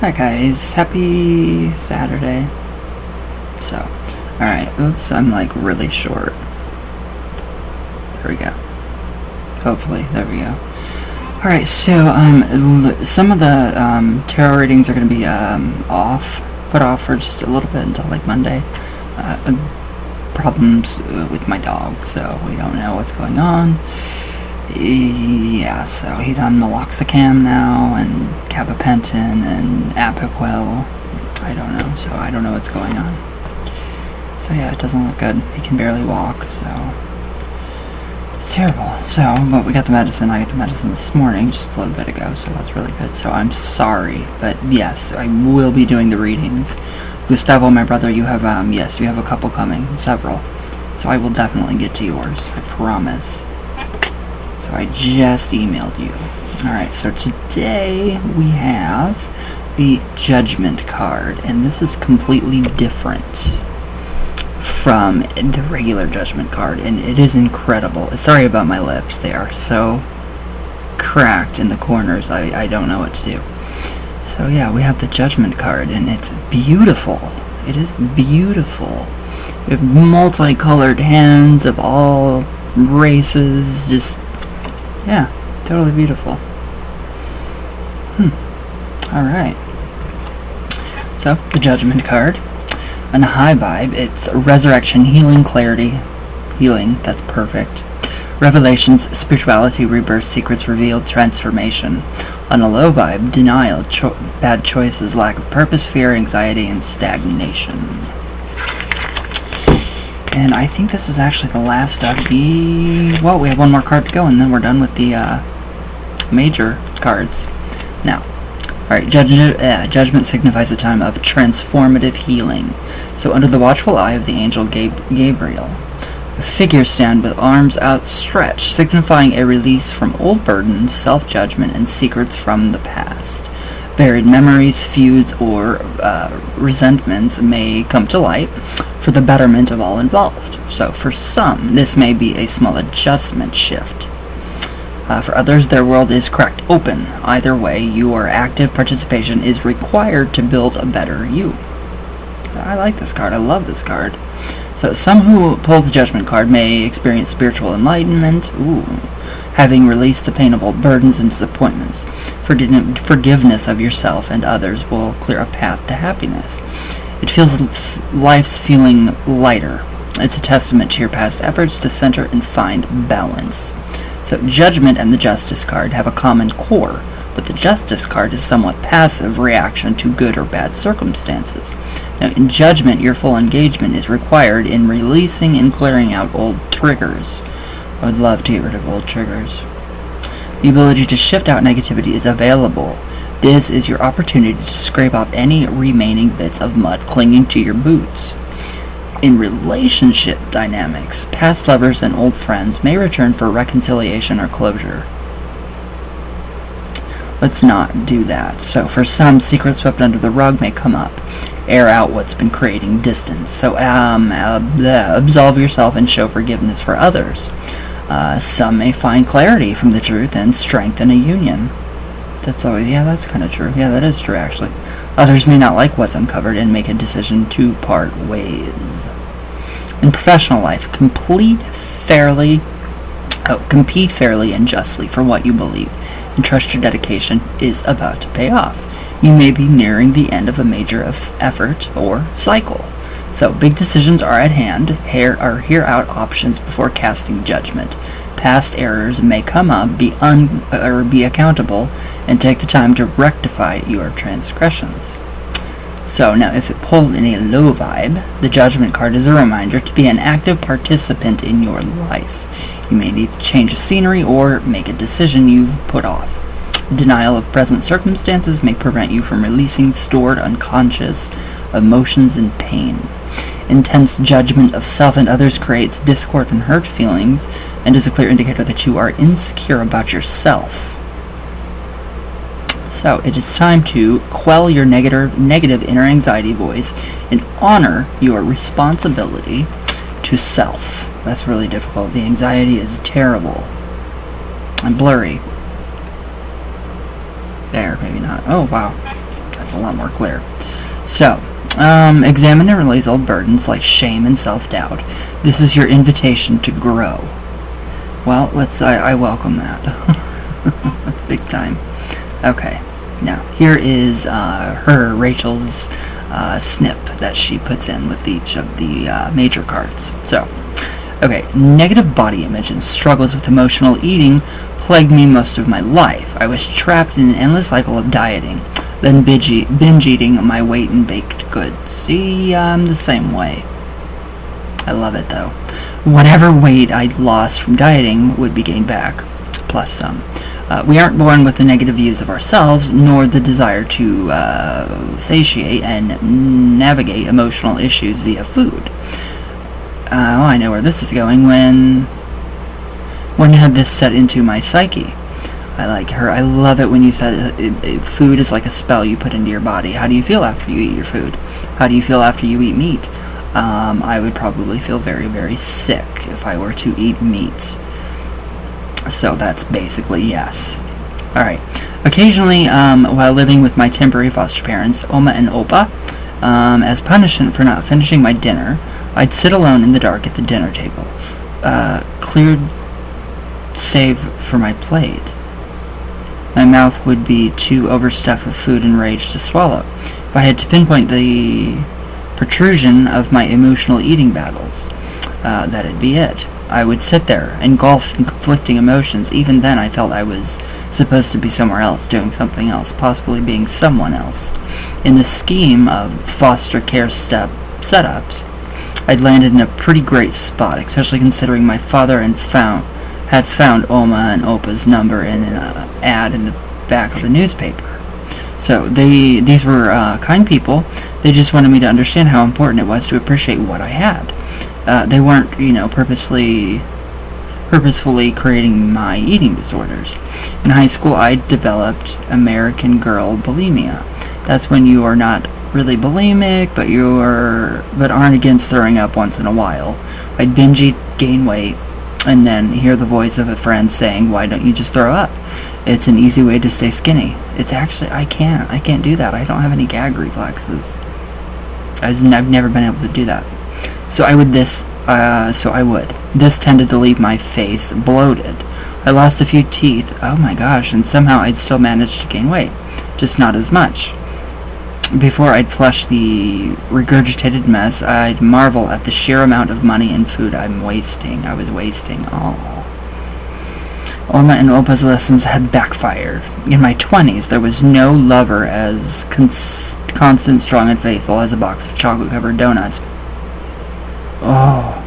Hi guys, happy Saturday. So, alright, oops, I'm like really short. There we go. Hopefully, there we go. Alright, so, some of the, tarot readings are going to be, put off for just a little bit until like Monday. Problems with my dog, so we don't know what's going on. Yeah, so he's on meloxicam now, and gabapentin, and Apoquel. I don't know, so I don't know what's going on. So yeah, it doesn't look good. He can barely walk, so it's terrible. So, but we got the medicine. I got the medicine this morning, just a little bit ago, so that's really good. So I'm sorry, but yes, I will be doing the readings. Gustavo, my brother, you have, yes, you have a couple coming, several. So I will definitely get to yours, I promise. So I just emailed you. Alright, so today we have the Judgment card, and this is completely different from the regular Judgment card, and it is incredible. Sorry about my lips, they are so cracked in the corners, I don't know what to do. So yeah, we have the Judgment card, and it's beautiful. It is beautiful. We have multicolored hands of all races, just yeah, totally beautiful. Alright. So, the Judgment card. On a high vibe, it's resurrection, healing, clarity. Healing, that's perfect. Revelations, spirituality, rebirth, secrets revealed, transformation. On a low vibe, denial, bad choices, lack of purpose, fear, anxiety, and stagnation. And I think this is actually the last of the... Well, we have one more card to go, and then we're done with the major cards. Now, alright, Judgment signifies a time of transformative healing. So under the watchful eye of the angel Gabriel, a figure stands with arms outstretched, signifying a release from old burdens, self-judgment, and secrets from the past. Buried memories, feuds, or resentments may come to light for the betterment of all involved. So for some, this may be a small adjustment shift. For others, their world is cracked open. Either way, your active participation is required to build a better you. I like this card. I love this card. So some who pull the Judgment card may experience spiritual enlightenment, having released the pain of old burdens and disappointments. Forgiveness of yourself and others will clear a path to happiness. It feels life's feeling lighter. It's a testament to your past efforts to center and find balance. So Judgment and the Justice card have a common core, but the Justice card is somewhat passive reaction to good or bad circumstances. Now, in Judgment, your full engagement is required in releasing and clearing out old triggers. I would love to get rid of old triggers. The ability to shift out negativity is available. This is your opportunity to scrape off any remaining bits of mud clinging to your boots. In relationship dynamics, past lovers and old friends may return for reconciliation or closure. Let's not do that. So for some, secrets swept under the rug may come up. Air out what's been creating distance. So absolve yourself and show forgiveness for others. Some may find clarity from the truth and strengthen a union. That's always, yeah, that's kind of true. Yeah, that is true, actually. Others may not like what's uncovered and make a decision to part ways. In professional life, compete fairly and justly for what you believe, and trust your dedication is about to pay off. You may be nearing the end of a major effort or cycle. So, big decisions are at hand. Hear out options before casting judgment. Past errors may come up, be accountable, and take the time to rectify your transgressions. So now, if it pulled in a low vibe, the Judgment card is a reminder to be an active participant in your life. You may need to change scenery or make a decision you've put off. Denial of present circumstances may prevent you from releasing stored unconscious emotions and pain. Intense judgment of self and others creates discord and hurt feelings, and is a clear indicator that you are insecure about yourself. So it is time to quell your negative inner anxiety voice and honor your responsibility to self. That's really difficult. The anxiety is terrible and blurry. There, maybe not. Oh, wow. That's a lot more clear. So, examine and release old burdens like shame and self-doubt. This is your invitation to grow. Well, I welcome that. Big time. Okay, now here is Rachel's snip that she puts in with each of the major cards. So, okay, negative body image and struggles with emotional eating plagued me most of my life. I was trapped in an endless cycle of dieting, then binge eating my weight in baked goods. See, I'm the same way. I love it though. Whatever weight I'd lost from dieting would be gained back, plus some. We aren't born with the negative views of ourselves, nor the desire to satiate and navigate emotional issues via food. I know where this is going. When had this set into my psyche? I like her. I love it when you said food is like a spell you put into your body. How do you feel after you eat your food? How do you feel after you eat meat? I would probably feel very, very sick if I were to eat meat. So that's basically yes. Alright. Occasionally, while living with my temporary foster parents, Oma and Opa, as punishment for not finishing my dinner, I'd sit alone in the dark at the dinner table, cleared save for my plate. My mouth would be too overstuffed with food and rage to swallow. If I had to pinpoint the protrusion of my emotional eating battles, that'd be it. I would sit there, engulfed in conflicting emotions. Even then I felt I was supposed to be somewhere else, doing something else, possibly being someone else. In the scheme of foster care setups, I'd landed in a pretty great spot, especially considering my father had found Oma and Opa's number in an ad in the back of the newspaper. So these were kind people. They just wanted me to understand how important it was to appreciate what I had. They weren't, purposefully creating my eating disorders. In high school, I developed American Girl bulimia. That's when you are not really bulimic, but aren't against throwing up once in a while. I'd binge eat, gain weight, and then hear the voice of a friend saying, "Why don't you just throw up? It's an easy way to stay skinny." It's actually, I can't do that. I don't have any gag reflexes. I've never been able to do that. So I would. This tended to leave my face bloated. I lost a few teeth, oh my gosh, and somehow I'd still managed to gain weight. Just not as much. Before I'd flush the regurgitated mess, I'd marvel at the sheer amount of money and food I was wasting. Oh. Oma and Opa's lessons had backfired. In my 20s, there was no lover as constant, strong, and faithful as a box of chocolate-covered donuts. Oh,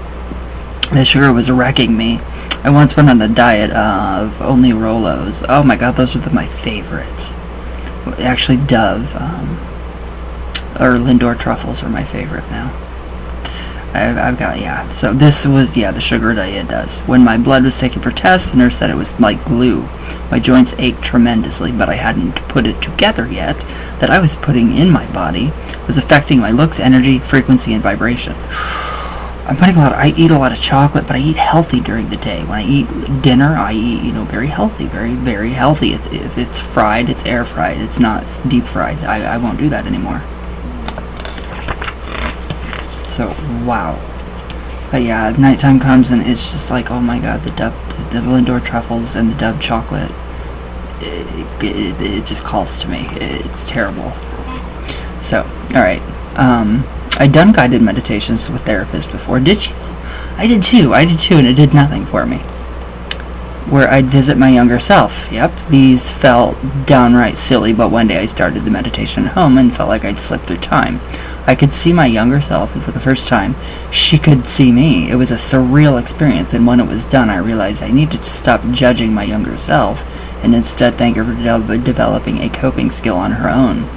the sugar was wrecking me. I once went on a diet of only Rolos. Oh my god, those were my favorite. Actually, Dove, or Lindor truffles are my favorite now. I've got, so this was, the sugar diet does. When my blood was taken for tests, the nurse said it was like glue. My joints ached tremendously, but I hadn't put it together yet that I was putting in my body was affecting my looks, energy, frequency, and vibration. I eat a lot of chocolate, but I eat healthy during the day. When I eat dinner, I eat, very healthy, very, very healthy. If it's fried, it's air fried. It's not deep fried. I won't do that anymore. So, wow. But yeah, nighttime comes and it's just like, oh my god, the Lindor truffles and the Dove chocolate, it just calls to me. It's terrible. So, alright. I'd done guided meditations with therapists before. Did you? I did too, and it did nothing for me. Where I'd visit my younger self. Yep, these felt downright silly, but one day I started the meditation at home and felt like I'd slipped through time. I could see my younger self, and for the first time, she could see me. It was a surreal experience, and when it was done, I realized I needed to stop judging my younger self, and instead thank her for developing a coping skill on her own.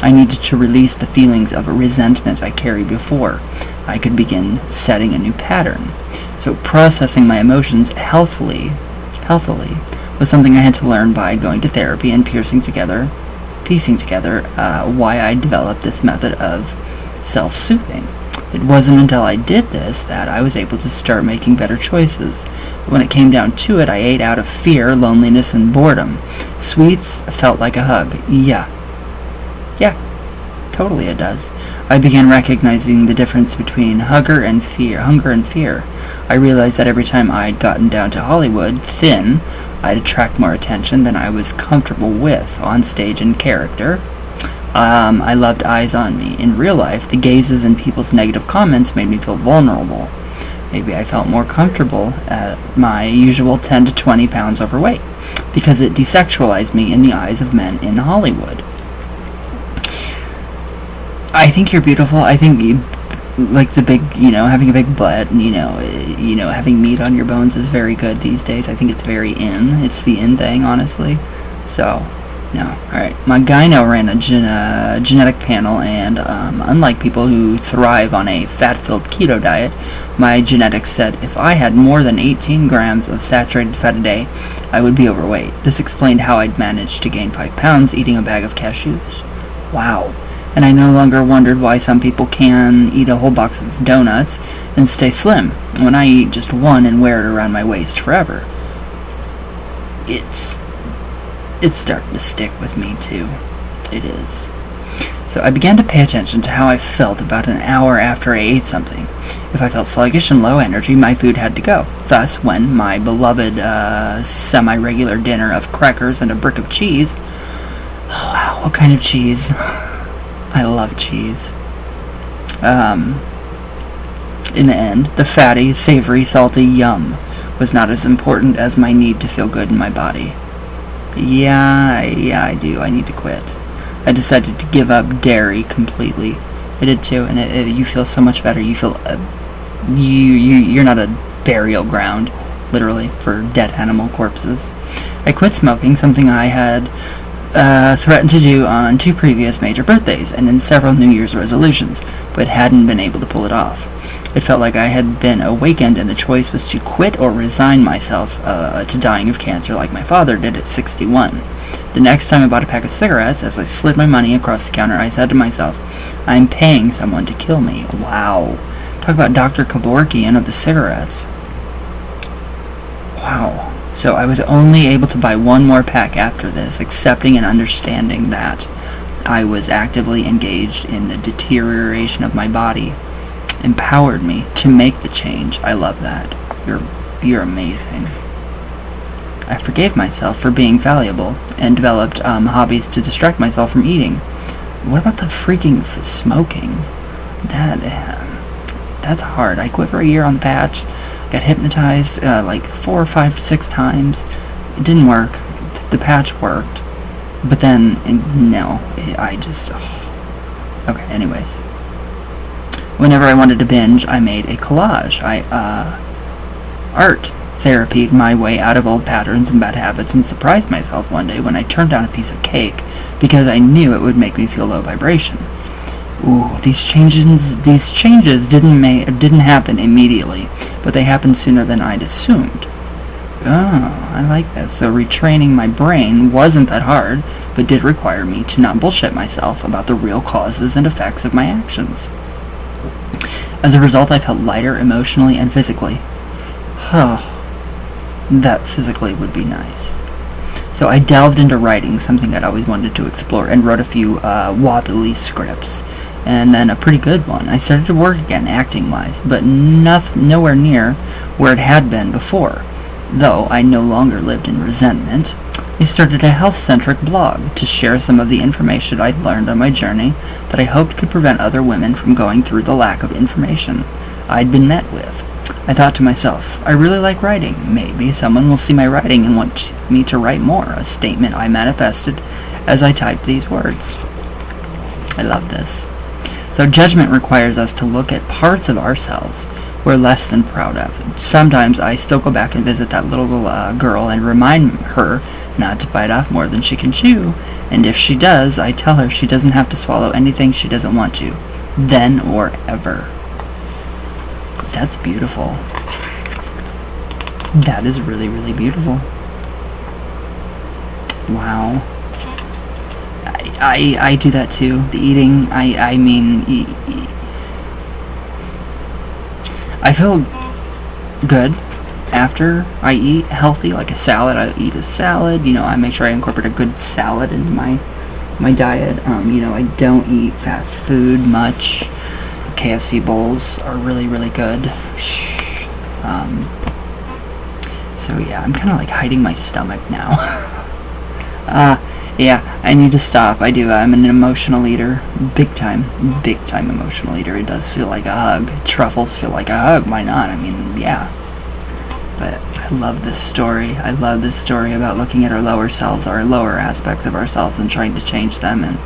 I needed to release the feelings of resentment I carried before I could begin setting a new pattern. So processing my emotions healthily was something I had to learn by going to therapy and piecing together why I developed this method of self-soothing. It wasn't until I did this that I was able to start making better choices. When it came down to it, I ate out of fear, loneliness, and boredom. Sweets felt like a hug. Yeah, Totally it does. I began recognizing the difference between hunger and fear. I realized that every time I'd gotten down to Hollywood, thin, I'd attract more attention than I was comfortable with on stage in character. I loved eyes on me. In real life, the gazes and people's negative comments made me feel vulnerable. Maybe I felt more comfortable at my usual 10 to 20 pounds overweight, because it desexualized me in the eyes of men in Hollywood. I think you're beautiful. I think like the big, having a big butt, and, having meat on your bones is very good these days. I think it's very in. It's the in thing, honestly. So, no. Alright. My gyno ran a genetic panel, and unlike people who thrive on a fat-filled keto diet, my genetics said if I had more than 18 grams of saturated fat a day, I would be overweight. This explained how I'd managed to gain 5 pounds eating a bag of cashews. Wow. And I no longer wondered why some people can eat a whole box of donuts and stay slim, when I eat just one and wear it around my waist forever. It's starting to stick with me, too. It is. So I began to pay attention to how I felt about an hour after I ate something. If I felt sluggish and low energy, my food had to go. Thus, when my beloved semi-regular dinner of crackers and a brick of cheese... Oh, wow, what kind of cheese? I love cheese. In the end, the fatty, savory, salty yum was not as important as my need to feel good in my body. Yeah, I do. I need to quit. I decided to give up dairy completely. I did too, and you feel so much better. You feel you're not a burial ground, literally, for dead animal corpses. I quit smoking, something I had threatened to do on 2 previous major birthdays and in several New Year's resolutions, but hadn't been able to pull it off. It felt like I had been awakened, and the choice was to quit or resign myself to dying of cancer like my father did at 61. The next time I bought a pack of cigarettes, as I slid my money across the counter, I said to myself, I'm paying someone to kill me. Wow. Talk about Dr. Kevorkian of the cigarettes. Wow. So I was only able to buy one more pack after this, accepting and understanding that I was actively engaged in the deterioration of my body. Empowered me to make the change. I love that. You're amazing. I forgave myself for being fallible and developed hobbies to distract myself from eating. What about the freaking smoking? That's hard. I quit for a year on the patch. Got hypnotized like 4 or 5 to 6 times. It didn't work. The patch worked, but then I just okay. Anyways, whenever I wanted to binge, I made a collage. I art therapied my way out of old patterns and bad habits, and surprised myself one day when I turned down a piece of cake because I knew it would make me feel low vibration. Ooh, these changes didn't happen immediately, but they happened sooner than I'd assumed. Oh, I like this. So retraining my brain wasn't that hard, but did require me to not bullshit myself about the real causes and effects of my actions. As a result, I felt lighter emotionally and physically. That physically would be nice. So I delved into writing, something I'd always wanted to explore, and wrote a few wobbly scripts, and then a pretty good one. I started to work again, acting-wise, but nowhere near where it had been before. Though I no longer lived in resentment, I started a health-centric blog to share some of the information I'd learned on my journey that I hoped could prevent other women from going through the lack of information I'd been met with. I thought to myself, I really like writing. Maybe someone will see my writing and want me to write more, a statement I manifested as I typed these words. I love this. So judgment requires us to look at parts of ourselves we're less than proud of. Sometimes I still go back and visit that little girl and remind her not to bite off more than she can chew, and if she does, I tell her she doesn't have to swallow anything she doesn't want to, then or ever. That's beautiful. That is really, really beautiful. Wow. I do that too. The eating, I mean, I feel good after I eat healthy, like a salad. I eat a salad, I make sure I incorporate a good salad into my my diet. You know, I don't eat fast food much. KFC bowls are really, really good. So yeah, I'm kind of like hiding my stomach now. Yeah, I need to stop. I do. I'm an emotional eater. Big time emotional eater. It does feel like a hug. Truffles feel like a hug. Why not? I mean, yeah. But I love this story. I love this story about looking at our lower selves, our lower aspects of ourselves, and trying to change them. And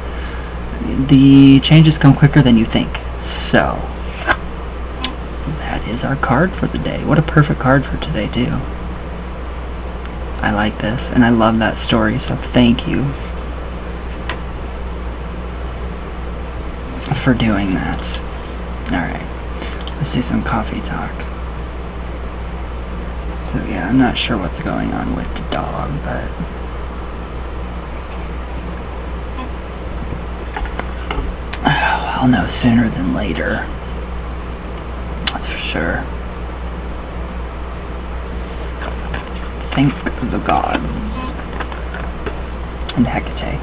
the changes come quicker than you think. So, that is our card for the day. What a perfect card for today, too. I like this, and I love that story, so thank you for doing that. Alright, let's do some coffee talk. So yeah, I'm not sure what's going on with the dog, but I'll know sooner than later. That's for sure. Thank the gods. And Hecate.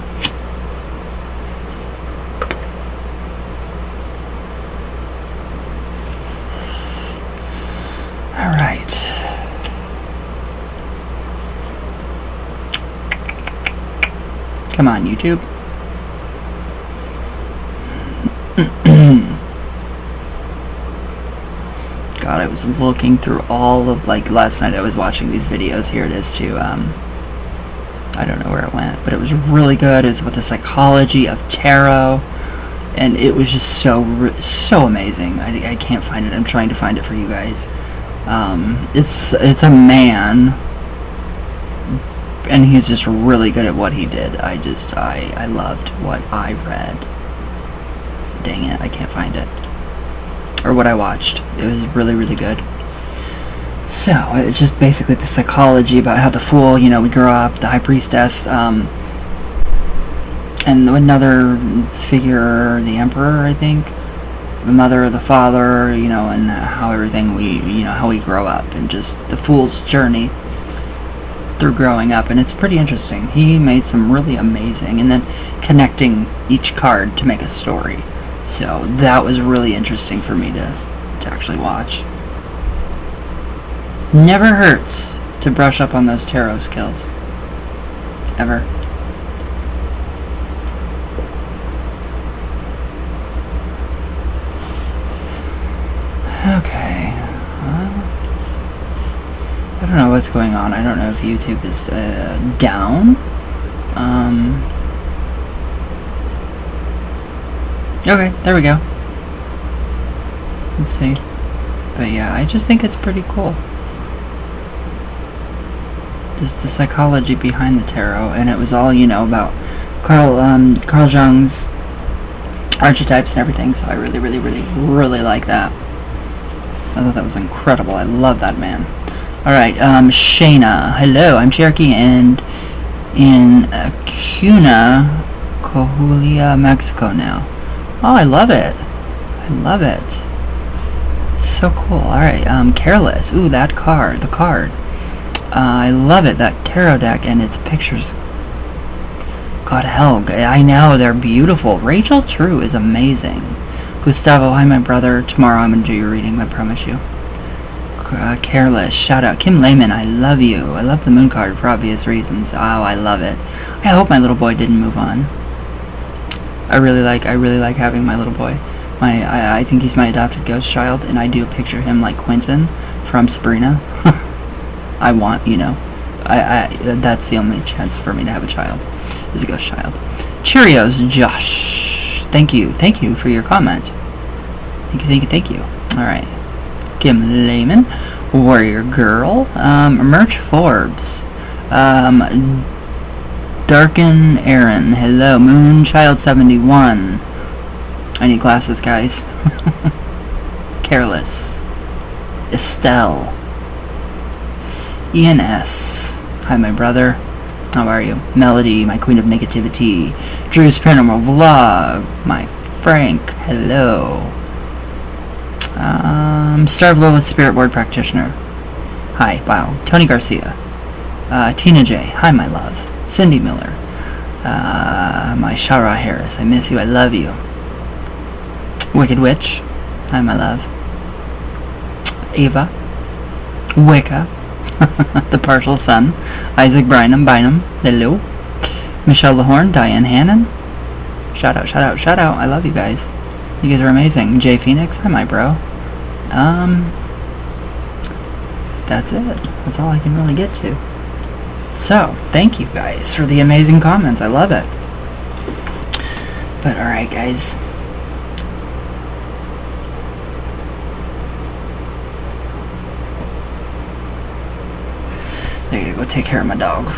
Alright. Come on, YouTube. God, I was looking through all of, like, last night I was watching these videos. Here it is too. I don't know where it went, but it was really good. It was with the psychology of tarot, and it was just so amazing. I can't find it. I'm trying to find it for you guys. It's a man, and he's just really good at what he did. I loved what I read. Dang it, I can't find it. Or what I watched. It was really, really good. So, it's just basically the psychology about how the fool, you know, we grow up, the high priestess, and another figure, the emperor, I think, the mother, the father, you know, and how everything how we grow up, and just the fool's journey through growing up, and it's pretty interesting. He made some really amazing, and then connecting each card to make a story. So that was really interesting for me to actually watch. Never hurts to brush up on those tarot skills. Ever. Okay. I don't know what's going on. I don't know if YouTube is down. Okay, there we go. Let's see. But yeah, I just think it's pretty cool. Just the psychology behind the tarot, and it was all, you know, about Carl Jung's archetypes and everything, so I really, really, really, really like that. I thought that was incredible. I love that man. Alright, Shayna. Hello, I'm Cherokee and in Cuna, Coahuila, Mexico now. Oh, I love it. I love it. It's so cool. Alright, Careless. Ooh, that card. The card. I love it. That tarot deck and its pictures. God, hell. I know. They're beautiful. Rachel True is amazing. Gustavo, hi, my brother. Tomorrow I'm going to do your reading, I promise you. Careless. Shout out. Kim Lehman, I love you. I love the moon card for obvious reasons. Oh, I love it. I hope my little boy didn't move on. I really like having my little boy. I think he's my adopted ghost child, and I do picture him like Quentin from Sabrina. I want, you know, that's the only chance for me to have a child, is a ghost child. Cheerios, Josh. Thank you for your comment. Thank you. All right, Kim Lehman, Warrior Girl, Merch Forbes, Darken Aaron, hello, Moonchild 71. I need glasses, guys. Careless, Estelle, Ian S. Hi, my brother. How are you? Melody, my queen of negativity. Drew's Paranormal Vlog. My Frank, hello. Starved Lilith Spirit Board Practitioner. Hi, wow. Tony Garcia. Tina J. Hi, my love. Cindy Miller. My Shara Harris, I miss you, I love you. Wicked Witch, hi my love. Ava, Wicca, The Partial Sun, Isaac Bynum, hello. Michelle Lahorn, Diane Hannon, shout out, I love you guys. You guys are amazing. Jay Phoenix, hi my bro. That's it. That's all I can really get to. So, thank you guys for the amazing comments. I love it. But alright guys. I gotta go take care of my dog.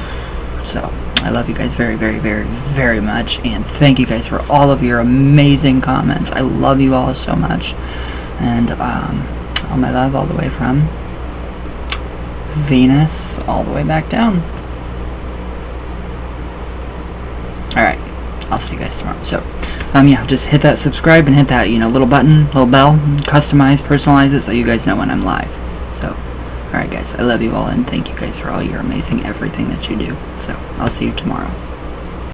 So, I love you guys very, very, very, very much. And thank you guys for all of your amazing comments. I love you all so much. And, all my love all the way from Venus all the way back down. Alright, I'll see you guys tomorrow. So, yeah, just hit that subscribe and hit that, little button, little bell, customize, personalize it so you guys know when I'm live. So, alright guys, I love you all and thank you guys for all your amazing everything that you do. So, I'll see you tomorrow.